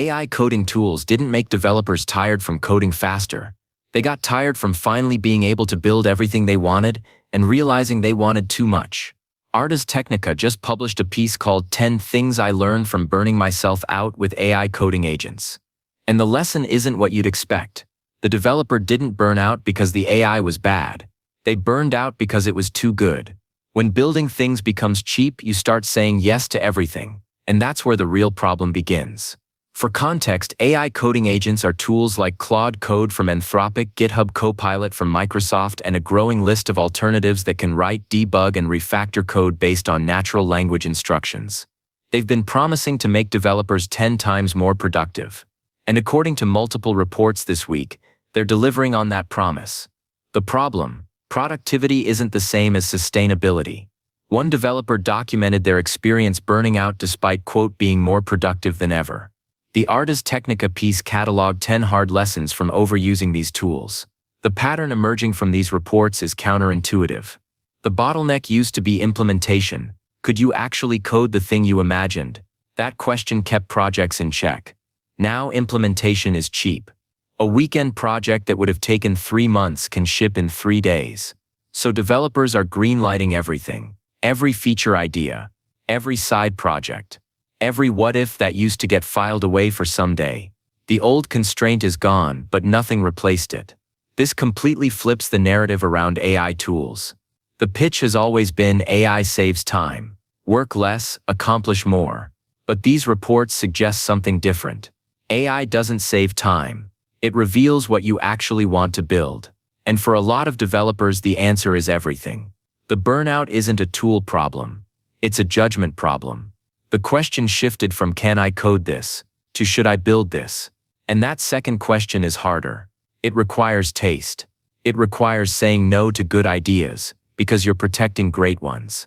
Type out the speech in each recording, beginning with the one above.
AI coding tools didn't make developers tired from coding faster. They got tired from finally being able to build everything they wanted and realizing they wanted too much. Ars Technica just published a piece called 10 Things I Learned from Burning Myself Out with AI Coding Agents. And the lesson isn't what you'd expect. The developer didn't burn out because the AI was bad. They burned out because it was too good. When building things becomes cheap, you start saying yes to everything. And that's where the real problem begins. For context, AI coding agents are tools like Claude Code from Anthropic, GitHub Copilot from Microsoft, and a growing list of alternatives that can write, debug, and refactor code based on natural language instructions. They've been promising to make developers 10 times more productive. And according to multiple reports this week, they're delivering on that promise. The problem: productivity isn't the same as sustainability. One developer documented their experience burning out despite, quote, being more productive than ever. The Ars Technica piece cataloged 10 hard lessons from overusing these tools. The pattern emerging from these reports is counterintuitive. The bottleneck used to be implementation. Could you actually code the thing you imagined? That question kept projects in check. Now implementation is cheap. A weekend project that would have taken 3 months can ship in 3 days. So developers are greenlighting everything. Every feature idea. Every side project. Every what-if that used to get filed away for someday. The old constraint is gone, but nothing replaced it. This completely flips the narrative around AI tools. The pitch has always been AI saves time. Work less, accomplish more. But these reports suggest something different. AI doesn't save time. It reveals what you actually want to build. And for a lot of developers, the answer is everything. The burnout isn't a tool problem. It's a judgment problem. The question shifted from "can I code this?" to "should I build this?" And that second question is harder. It requires taste. It requires saying no to good ideas, because you're protecting great ones.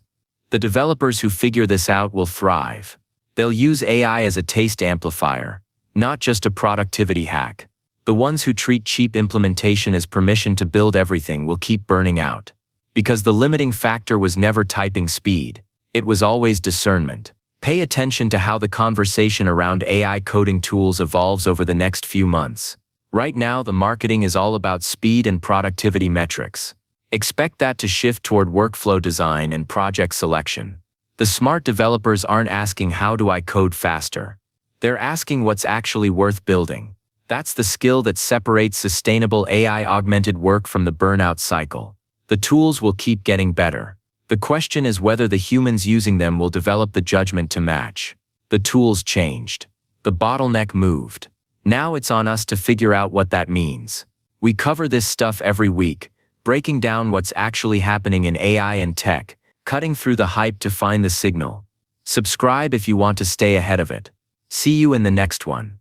The developers who figure this out will thrive. They'll use AI as a taste amplifier, not just a productivity hack. The ones who treat cheap implementation as permission to build everything will keep burning out. Because the limiting factor was never typing speed. It was always discernment. Pay attention to how the conversation around AI coding tools evolves over the next few months. Right now, the marketing is all about speed and productivity metrics. Expect that to shift toward workflow design and project selection. The smart developers aren't asking "how do I code faster?" They're asking what's actually worth building. That's the skill that separates sustainable AI-augmented work from the burnout cycle. The tools will keep getting better. The question is whether the humans using them will develop the judgment to match. The tools changed. The bottleneck moved. Now it's on us to figure out what that means. We cover this stuff every week, breaking down what's actually happening in AI and tech, cutting through the hype to find the signal. Subscribe if you want to stay ahead of it. See you in the next one.